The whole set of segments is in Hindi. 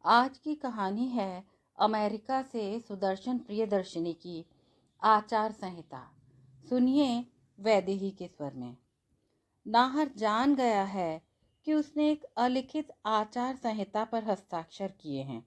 आज की कहानी है अमेरिका से सुदर्शन प्रियदर्शिनी की आचार संहिता। सुनिए वैदेही के स्वर में। नाहर जान गया है कि उसने एक अलिखित आचार संहिता पर हस्ताक्षर किए हैं।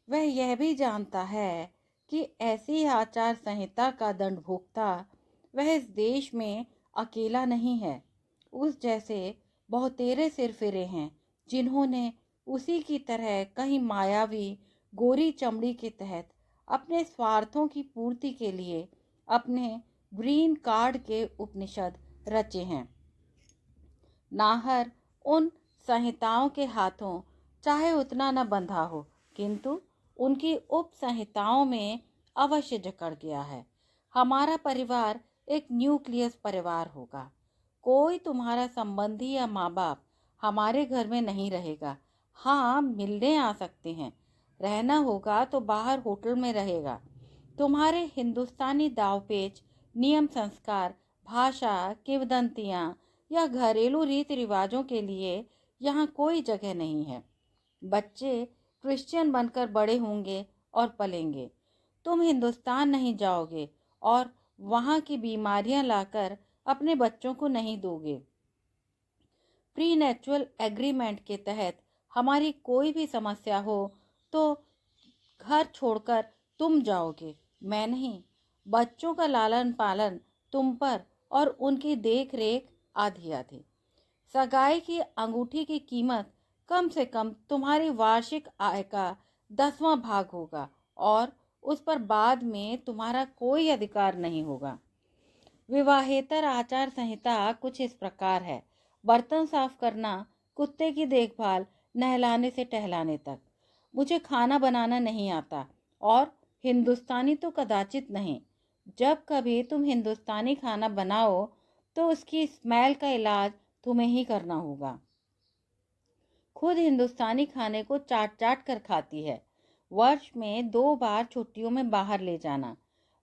वह यह भी जानता है कि ऐसी आचार संहिता का दंडभोक्ता वह इस देश में अकेला नहीं है। उस जैसे बहुतेरे सिरफिरे हैं जिन्होंने उसी की तरह कहीं मायावी गोरी चमड़ी के तहत अपने स्वार्थों की पूर्ति के लिए अपने ग्रीन कार्ड के उपनिषद रचे हैं। नाहर उन संहिताओं के हाथों चाहे उतना न बंधा हो, किंतु उनकी उप संहिताओं में अवश्य जकड़ गया है। हमारा परिवार एक न्यूक्लियस परिवार होगा। कोई तुम्हारा संबंधी या माँ बाप हमारे घर में नहीं रहेगा। हाँ, मिलने आ सकते हैं। रहना होगा तो बाहर होटल में रहेगा। तुम्हारे हिंदुस्तानी दावपेच, नियम संस्कार, भाषा, किंवदंतियाँ या घरेलू रीति रिवाजों के लिए यहाँ कोई जगह नहीं है। बच्चे क्रिश्चियन बनकर बड़े होंगे और पलेंगे। तुम हिंदुस्तान नहीं जाओगे और वहाँ की बीमारियाँ लाकर अपने बच्चों को नहीं दोगे। प्रीनेचुरल एग्रीमेंट के तहत हमारी कोई भी समस्या हो तो घर छोड़कर तुम जाओगे, मैं नहीं। बच्चों का लालन पालन तुम पर और उनकी देख रेख आधी आधी। सगाई की अंगूठी की कीमत कम से कम तुम्हारी वार्षिक आय का 10वां भाग होगा और उस पर बाद में तुम्हारा कोई अधिकार नहीं होगा। विवाहेतर आचार संहिता कुछ इस प्रकार है। बर्तन साफ करना, कुत्ते की देखभाल, नहलाने से टहलाने तक। मुझे खाना बनाना नहीं आता और हिंदुस्तानी तो कदाचित नहीं। जब कभी तुम हिंदुस्तानी खाना बनाओ तो उसकी स्मेल का इलाज तुम्हें ही करना होगा। खुद हिंदुस्तानी खाने को चाट चाट कर खाती है। वर्ष में 2 बार छुट्टियों में बाहर ले जाना।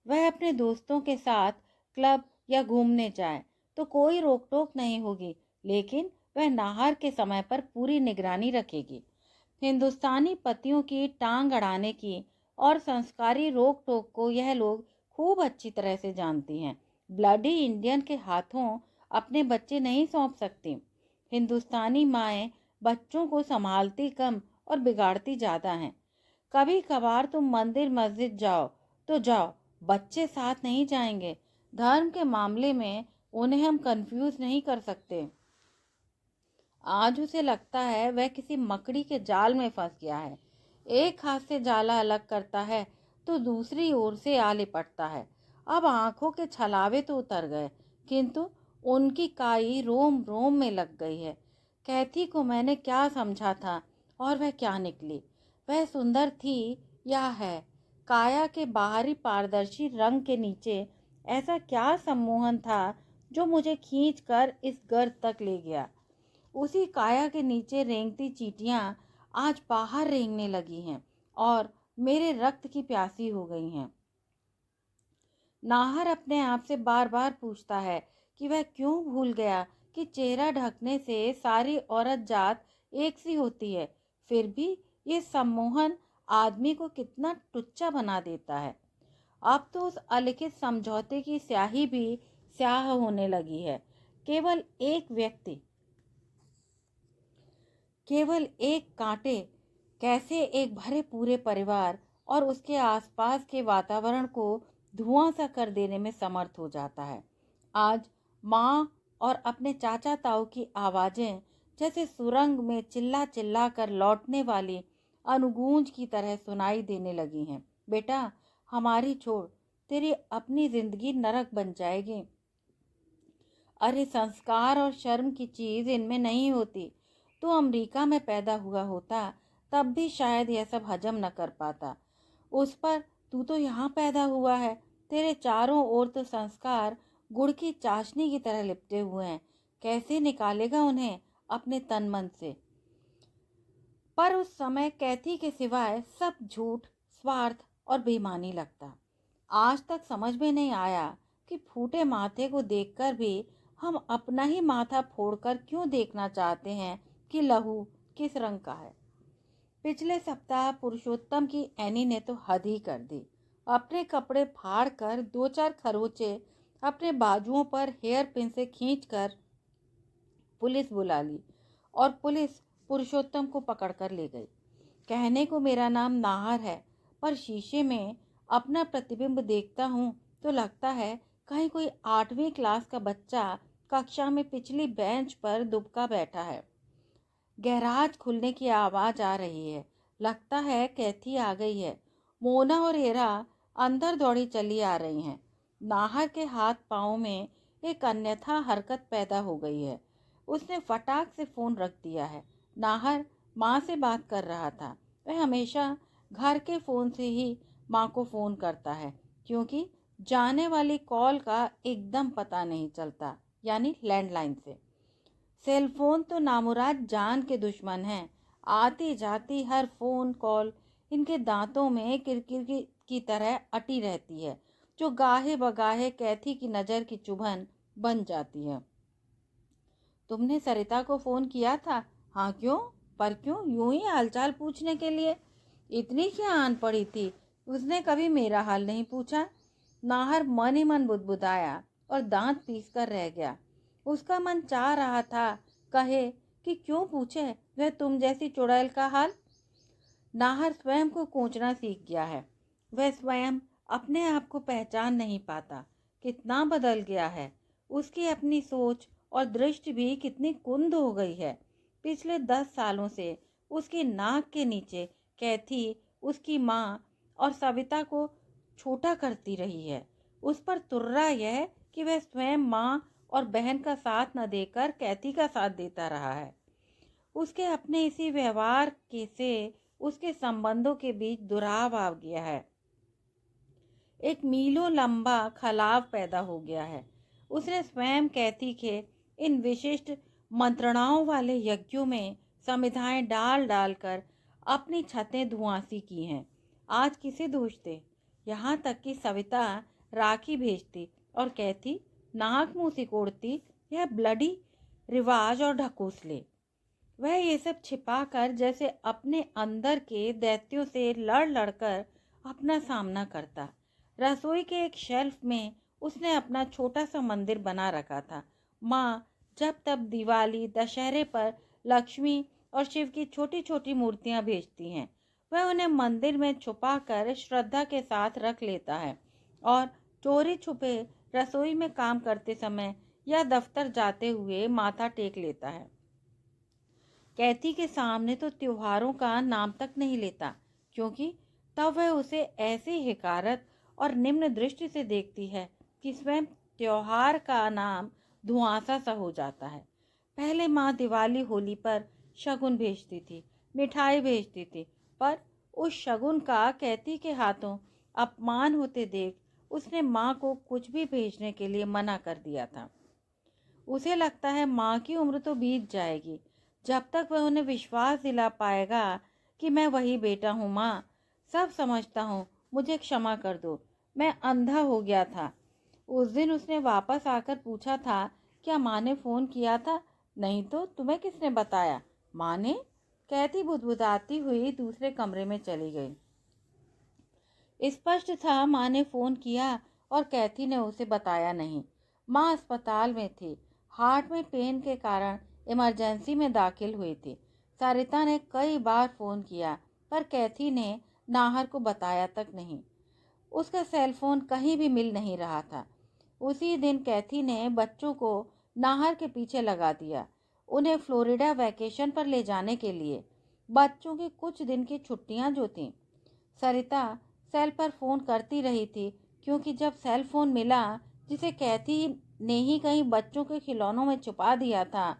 वह अपने दोस्तों के साथ क्लब या घूमने जाए तो कोई रोक टोक नहीं होगी, लेकिन वह नाहर के समय पर पूरी निगरानी रखेगी। हिंदुस्तानी पतियों की टांग अड़ाने की और संस्कारी रोक टोक को यह लोग खूब अच्छी तरह से जानती हैं। ब्लडी इंडियन के हाथों अपने बच्चे नहीं सौंप सकती। हिंदुस्तानी माएँ बच्चों को संभालती कम और बिगाड़ती ज़्यादा हैं। कभी कभार तुम मंदिर मस्जिद जाओ तो जाओ, बच्चे साथ नहीं जाएंगे। धर्म के मामले में उन्हें हम कंफ्यूज नहीं कर सकते। आज उसे लगता है वह किसी मकड़ी के जाल में फंस गया है। एक हाथ से जाला अलग करता है तो दूसरी ओर से आ लिपटता है। अब आंखों के छलावे तो उतर गए, किंतु उनकी काई रोम रोम में लग गई है। कैथी को मैंने क्या समझा था और वह क्या निकली। वह सुंदर थी या है। काया के बाहरी पारदर्शी रंग के नीचे ऐसा क्या सम्मोहन था जो मुझे खींचकर इस गर्त तक ले गया। उसी काया के नीचे रेंगती चींटियां आज बाहर रेंगने लगी हैं और मेरे रक्त की प्यासी हो गई हैं। नाहर अपने आप से बार बार पूछता है कि वह क्यों भूल गया कि चेहरा ढकने से सारी औरत जात एक सी होती है। फिर भी ये सम्मोहन आदमी को कितना टुच्चा बना देता है। अब तो उस अलिखित समझौते की स्याही भी स्याह होने लगी है। केवल एक कांटे कैसे एक भरे पूरे परिवार और उसके आसपास के वातावरण को धुआं सा कर देने में समर्थ हो जाता है। आज माँ और अपने चाचा ताऊ की आवाज़ें जैसे सुरंग में चिल्ला चिल्ला कर लौटने वाली अनुगूंज की तरह सुनाई देने लगी हैं। बेटा, हमारी छोड़, तेरी अपनी जिंदगी नरक बन जाएगी। अरे, संस्कार और शर्म की चीज़ इनमें नहीं होती। तो अमेरिका में पैदा हुआ होता तब भी शायद यह सब हजम न कर पाता। उस पर तू तो यहाँ पैदा हुआ है। तेरे चारों ओर तो संस्कार गुड़ की चाशनी की तरह लिपटे हुए हैं। कैसे निकालेगा उन्हें अपने तन मन से। पर उस समय कैथी के सिवाय सब झूठ, स्वार्थ और बेईमानी लगता। आज तक समझ में नहीं आया कि फूटे माथे को देखकर भी हम अपना ही माथा फोड़कर क्यों देखना चाहते हैं कि लहू किस रंग का है। पिछले सप्ताह पुरुषोत्तम की एनी ने तो हद ही कर दी। अपने कपड़े फाड़ कर 2-4 खरोचे अपने बाजुओं पर हेयर पिन से खींचकर पुलिस बुला ली और पुलिस पुरुषोत्तम को पकड़ कर ले गई। कहने को मेरा नाम नाहर है, पर शीशे में अपना प्रतिबिंब देखता हूँ तो लगता है कहीं कोई 8वीं क्लास का बच्चा कक्षा में पिछली बेंच पर दुबका बैठा है। गैराज खुलने की आवाज़ आ रही है। लगता है कैथी आ गई है। मोना और हेरा अंदर दौड़ी चली आ रही हैं। नाहर के हाथ पाँव में एक अन्यथा हरकत पैदा हो गई है। उसने फटाक से फ़ोन रख दिया है। नाहर माँ से बात कर रहा था। वह हमेशा घर के फ़ोन से ही माँ को फ़ोन करता है, क्योंकि जाने वाली कॉल का एकदम पता नहीं चलता, यानी लैंडलाइन से। सेलफोन तो नामुराद जान के दुश्मन हैं। आती जाती हर फ़ोन कॉल इनके दांतों में किरकिर की तरह अटी रहती है, जो गाहे बगाहे कैथी की नज़र की चुभन बन जाती है। तुमने सरिता को फ़ोन किया था? हाँ, क्यों? पर क्यों? यूं ही हालचाल पूछने के लिए। इतनी क्या आन पड़ी थी? उसने कभी मेरा हाल नहीं पूछा। नाहर मन ही मन बुदबुदाया और दांत पीस कर रह गया। उसका मन चाह रहा था कहे कि क्यों पूछे वह तुम जैसी चुड़ैल का हाल। नाहर स्वयं को कोंचना सीख गया है। वह स्वयं अपने आप को पहचान नहीं पाता। कितना बदल गया है। उसकी अपनी सोच और दृष्टि भी कितनी कुंद हो गई है। पिछले 10 सालों से उसकी नाक के नीचे कैथी, उसकी माँ और सविता को छोटा करती रही है। उस पर तुर्रा यह कि वह स्वयं माँ और बहन का साथ न देकर कैथी का साथ देता रहा है। उसके अपने इसी व्यवहार के से उसके संबंधों के बीच दुराव आ गया है। एक मीलों लंबा खलाव पैदा हो गया है। उसने स्वयं कैथी के इन विशिष्ट मंत्रणाओं वाले यज्ञों में समिधाएं डाल डालकर अपनी छतें धुआंसी की हैं। आज किसे दोषते? यहाँ तक कि सविता राखी भेजती और कैथी नाक मुंह सिकोड़ती। यह ब्लडी रिवाज और ढकोसले। वह ये सब छिपा कर जैसे अपने अंदर के दैत्यों से लड़ लड़कर अपना सामना करता। रसोई के एक शेल्फ में उसने अपना छोटा सा मंदिर बना रखा था। माँ जब तब दिवाली दशहरे पर लक्ष्मी और शिव की छोटी छोटी मूर्तियाँ भेजती हैं। वह उन्हें मंदिर में छुपा कर श्रद्धा के साथ रख लेता है और चोरी छुपे रसोई में काम करते समय या दफ्तर जाते हुए माथा टेक लेता है। कैथी के सामने तो त्योहारों का नाम तक नहीं लेता, क्योंकि तब वह उसे ऐसी हिकारत और निम्न दृष्टि से देखती है कि स्वयं त्योहार का नाम धुआंसा सा हो जाता है। पहले माँ दिवाली होली पर शगुन भेजती थी, मिठाई भेजती थी, पर उस शगुन का कैथी के हाथों अपमान होते देख उसने माँ को कुछ भी भेजने के लिए मना कर दिया था। उसे लगता है माँ की उम्र तो बीत जाएगी जब तक वह उन्हें विश्वास दिला पाएगा कि मैं वही बेटा हूँ। माँ, सब समझता हूँ, मुझे क्षमा कर दो, मैं अंधा हो गया था। उस दिन उसने वापस आकर पूछा था, क्या माँ ने फ़ोन किया था? नहीं तो तुम्हें किसने बताया? माँ ने? कहती बुदबुदाती हुई दूसरे कमरे में चली गई। स्पष्ट था माँ ने फ़ोन किया और कैथी ने उसे बताया नहीं। माँ अस्पताल में थी, हार्ट में पेन के कारण इमरजेंसी में दाखिल हुई थी। सरिता ने कई बार फ़ोन किया, पर कैथी ने नाहर को बताया तक नहीं। उसका सेलफोन कहीं भी मिल नहीं रहा था। उसी दिन कैथी ने बच्चों को नाहर के पीछे लगा दिया, उन्हें फ्लोरिडा वैकेशन पर ले जाने के लिए। बच्चों की कुछ दिन की छुट्टियां जो थीं। सरिता सेल पर फ़ोन करती रही थी, क्योंकि जब सेल फ़ोन मिला जिसे कैथी ने ही कहीं बच्चों के खिलौनों में छुपा दिया था,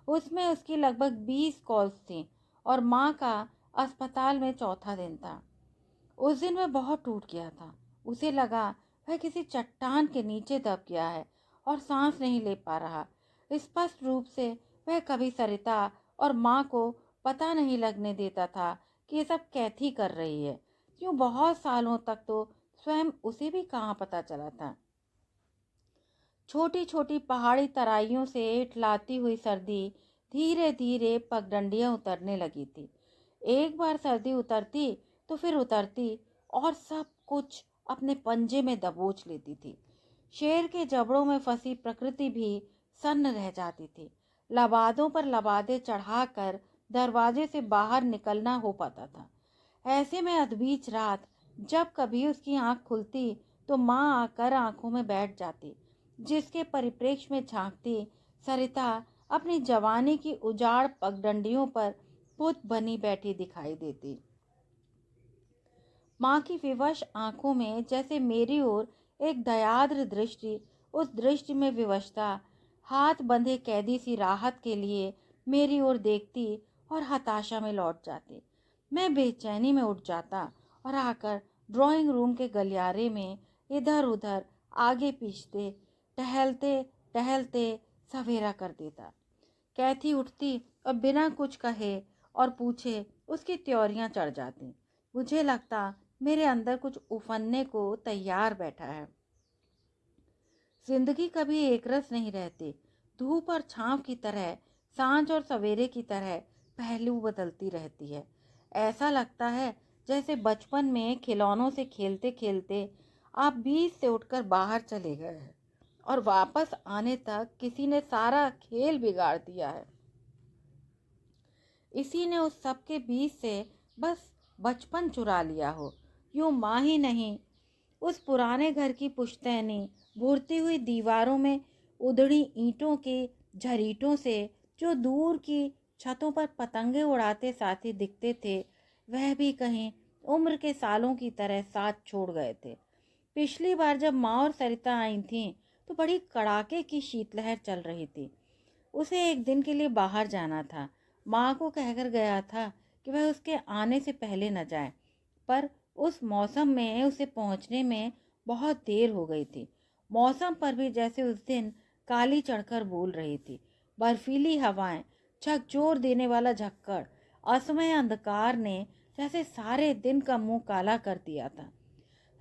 उसमें उसकी लगभग 20 कॉल्स थीं और माँ का अस्पताल में चौथा दिन था। उस दिन वह बहुत टूट गया था। उसे लगा वह किसी चट्टान के नीचे दब गया है और सांस नहीं ले पा रहा। स्पष्ट रूप से वह कभी सरिता और माँ को पता नहीं लगने देता था कि ये सब कैथी कर रही है। क्यों बहुत सालों तक तो स्वयं उसे भी कहाँ पता चला था। छोटी छोटी पहाड़ी तराइयों से इठलाती हुई सर्दी धीरे धीरे पगडंडियां उतरने लगी थी। एक बार सर्दी उतरती तो फिर उतरती और सब कुछ अपने पंजे में दबोच लेती थी। शेर के जबड़ों में फंसी प्रकृति भी सन्न रह जाती थी। लबादों पर लबादे चढ़ाकर दरवाजे से बाहर निकलना हो पाता था। ऐसे में अधबीच रात जब कभी उसकी आंख खुलती तो माँ आकर आंखों में बैठ जाती, जिसके परिप्रेक्ष्य में झांकती सरिता अपनी जवानी की उजाड़ पगडंडियों पर पुत बनी बैठी दिखाई देती। माँ की विवश आंखों में जैसे मेरी ओर एक दयाद्र दृष्टि, उस दृष्टि में विवशता, हाथ बंधे कैदी सी राहत के लिए मेरी ओर देखती और हताशा में लौट जाती। मैं बेचैनी में उठ जाता और आकर ड्राइंग रूम के गलियारे में इधर उधर आगे पीछे टहलते टहलते सवेरा कर देता। कैथी उठती और बिना कुछ कहे और पूछे उसकी त्योरियां चढ़ जाती। मुझे लगता मेरे अंदर कुछ उफनने को तैयार बैठा है। जिंदगी कभी एक रस नहीं रहती। धूप और छांव की तरह, सांझ और सवेरे की तरह पहलू बदलती रहती है। ऐसा लगता है जैसे बचपन में खिलौनों से खेलते खेलते आप बीच से उठकर बाहर चले गए हैं और वापस आने तक किसी ने सारा खेल बिगाड़ दिया है। इसी ने उस सब के बीच से बस बचपन चुरा लिया हो। यूं माँ ही नहीं, उस पुराने घर की पुश्तैनी भूरती हुई दीवारों में उधड़ी ईंटों के झरीटों से जो दूर की छतों पर पतंगे उड़ाते साथी दिखते थे, वह भी कहीं उम्र के सालों की तरह साथ छोड़ गए थे। पिछली बार जब माँ और सरिता आई थीं तो बड़ी कड़ाके की शीतलहर चल रही थी। उसे एक दिन के लिए बाहर जाना था। माँ को कहकर गया था कि वह उसके आने से पहले न जाए, पर उस मौसम में उसे पहुंचने में बहुत देर हो गई थी। मौसम पर भी जैसे उस दिन काली चढ़कर बोल रही थी। बर्फीली हवाएं, झकझोर देने वाला झक्कड़, असमय अंधकार ने जैसे सारे दिन का मुंह काला कर दिया था।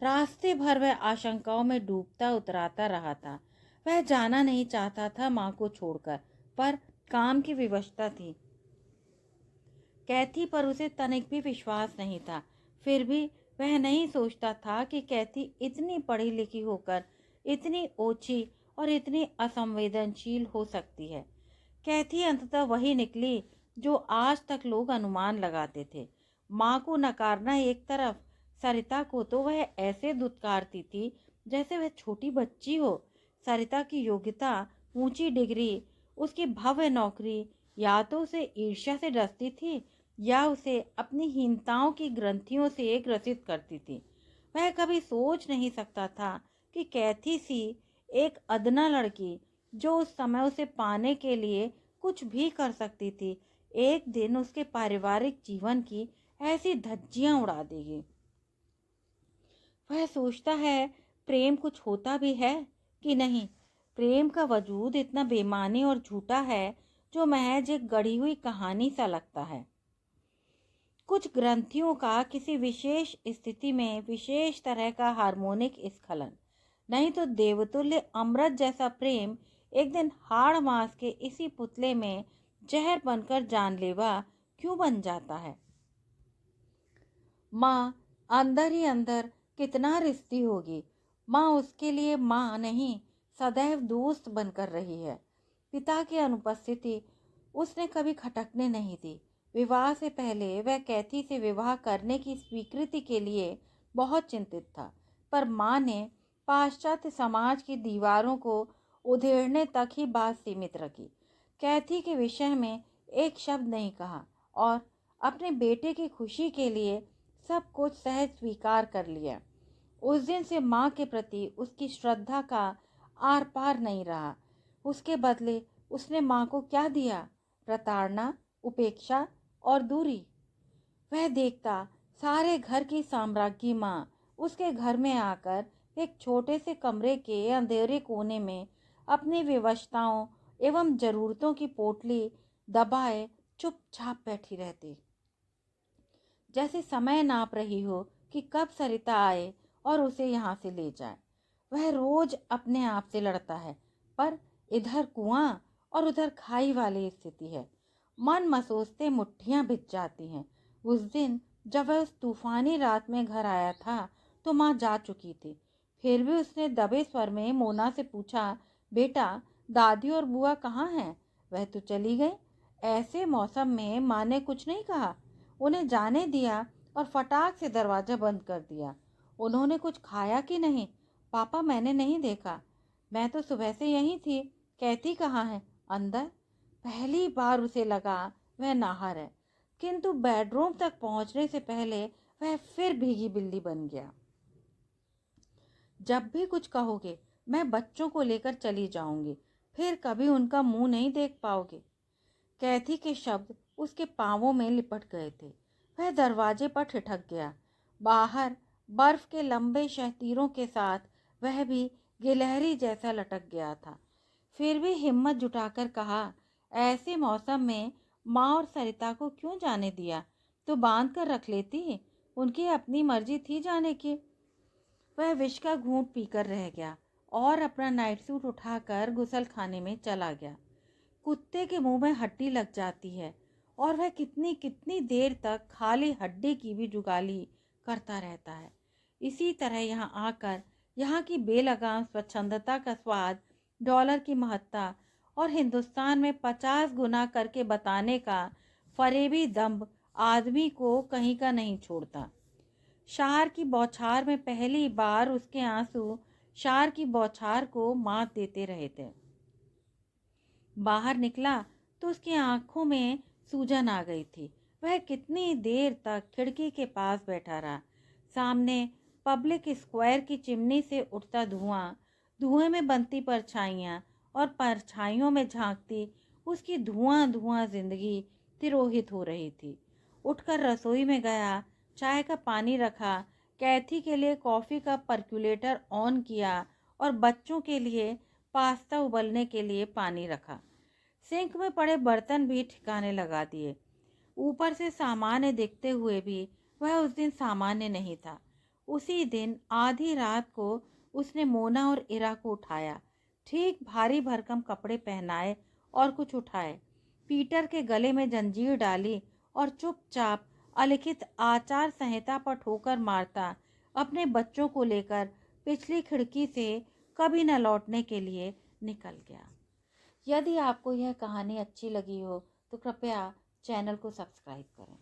रास्ते भर वह आशंकाओं में डूबता उतराता रहा था। वह जाना नहीं चाहता था माँ को छोड़कर, पर काम की विवशता थी। कैथी पर उसे तनिक भी विश्वास नहीं था। फिर भी वह नहीं सोचता था कि कैथी इतनी पढ़ी लिखी होकर इतनी ओछी और इतनी असंवेदनशील हो सकती है। कैथी अंततः वही निकली जो आज तक लोग अनुमान लगाते थे। माँ को नकारना एक तरफ, सरिता को तो वह ऐसे दुत्कारती थी जैसे वह छोटी बच्ची हो। सरिता की योग्यता, ऊंची डिग्री, उसकी भव्य नौकरी या तो उसे ईर्ष्या से डसती थी या उसे अपनी हीनताओं की ग्रंथियों से ग्रसित करती थी। वह कभी सोच नहीं सकता था कि कैथी सी एक अदना लड़की जो उस समय उसे पाने के लिए कुछ भी कर सकती थी, एक दिन उसके पारिवारिक जीवन की ऐसी धज्जियां उड़ा देगी। वह सोचता है प्रेम कुछ होता भी है कि नहीं। प्रेम का वजूद इतना बेमानी और झूठा है जो महज एक गढ़ी हुई कहानी सा लगता है। कुछ ग्रंथियों का किसी विशेष स्थिति में विशेष तरह का हार्मोनिक स्खलन, नहीं तो देवतुल्य अमृत जैसा प्रेम एक दिन हाड़ मांस के इसी पुतले में जहर बनकर जानलेवा क्यों बन जाता है। माँ अंदर ही अंदर कितना रिश्ती होगी। माँ उसके लिए माँ नहीं, सदैव दोस्त बनकर रही है। पिता की अनुपस्थिति उसने कभी खटकने नहीं दी। विवाह से पहले वह कैथी से विवाह करने की स्वीकृति के लिए बहुत चिंतित था, पर माँ ने पाश्चात्य समाज की दीवारों को उधेड़ने तक ही बात सीमित रखी। कैथी के विषय में एक शब्द नहीं कहा और अपने बेटे की खुशी के लिए सब कुछ सहज स्वीकार कर लिया। उस दिन से माँ के प्रति उसकी श्रद्धा का आर पार नहीं रहा। उसके बदले उसने माँ को क्या दिया? प्रताड़ना, उपेक्षा और दूरी। वह देखता सारे घर की साम्राज्ञी माँ उसके घर में आकर एक छोटे से कमरे के अंधेरे कोने में अपनी विवशताओं एवं जरूरतों की पोटली दबाए चुपचाप बैठी रहती, जैसे समय नाप रही हो कि कब सरिता आए और उसे यहाँ से ले जाए। वह रोज अपने आप से लड़ता है, पर इधर कुआं और उधर खाई वाली स्थिति है। मन मसोसते मुट्ठियां भिज जाती हैं। उस दिन जब वह उस तूफानी रात में घर आया था तो माँ जा चुकी थी। फिर भी उसने दबे स्वर में मोना से पूछा, बेटा दादी और बुआ कहाँ हैं? वह तो चली गई। ऐसे मौसम में माँ ने कुछ नहीं कहा, उन्हें जाने दिया और फटाक से दरवाज़ा बंद कर दिया। उन्होंने कुछ खाया कि नहीं? पापा मैंने नहीं देखा, मैं तो सुबह से यहीं थी। कहती कहाँ है? अंदर। पहली बार उसे लगा वह नाहर है, किंतु बेडरूम तक पहुंचने से पहले वह फिर भीगी बिल्ली बन गया। जब भी कुछ कहोगे मैं बच्चों को लेकर चली जाऊंगी, फिर कभी उनका मुंह नहीं देख पाओगे। कैथी के शब्द उसके पांवों में लिपट गए थे। वह दरवाजे पर ठिठक गया। बाहर बर्फ के लंबे शहतीरों के साथ वह भी गिलहरी जैसा लटक गया था। फिर भी हिम्मत जुटाकर कहा, ऐसे मौसम में माँ और सरिता को क्यों जाने दिया? तो बांध कर रख लेती, उनकी अपनी मर्जी थी जाने की। वह विष का घूंट पीकर रह गया और अपना नाइट सूट उठाकर गुसल खाने में चला गया। कुत्ते के मुंह में हड्डी लग जाती है और वह कितनी कितनी देर तक खाली हड्डी की भी जुगाली करता रहता है। इसी तरह यहाँ आकर यहाँ की बेलगाम स्वच्छंदता का स्वाद, डॉलर की महत्ता और हिंदुस्तान में 50 गुना करके बताने का फरेबी दम्भ आदमी को कहीं का नहीं छोड़ता। शार की बौछार में पहली बार उसके आंसू शार की बौछार को मात देते रहे थे। बाहर निकला तो उसकी आंखों में सूजन आ गई थी। वह कितनी देर तक खिड़की के पास बैठा रहा। सामने पब्लिक स्क्वायर की चिमनी से उठता धुआं, धुएं में बनती परछाइयाँ और परछाइयों में झांकती उसकी धुआं धुआं जिंदगी तिरोहित हो रही थी। उठकर रसोई में गया, चाय का पानी रखा, कैथी के लिए कॉफ़ी का पर्कुलेटर ऑन किया और बच्चों के लिए पास्ता उबलने के लिए पानी रखा। सिंक में पड़े बर्तन भी ठिकाने लगा दिए। ऊपर से सामान्य दिखते हुए भी वह उस दिन सामान्य नहीं था। उसी दिन आधी रात को उसने मोना और इरा को उठाया, ठीक भारी भरकम कपड़े पहनाए और कुछ उठाए, पीटर के गले में जंजीर डाली और चुपचाप अलिखित आचार संहिता पर ठोकर मारता अपने बच्चों को लेकर पिछली खिड़की से कभी न लौटने के लिए निकल गया। यदि आपको यह कहानी अच्छी लगी हो तो कृपया चैनल को सब्सक्राइब करें।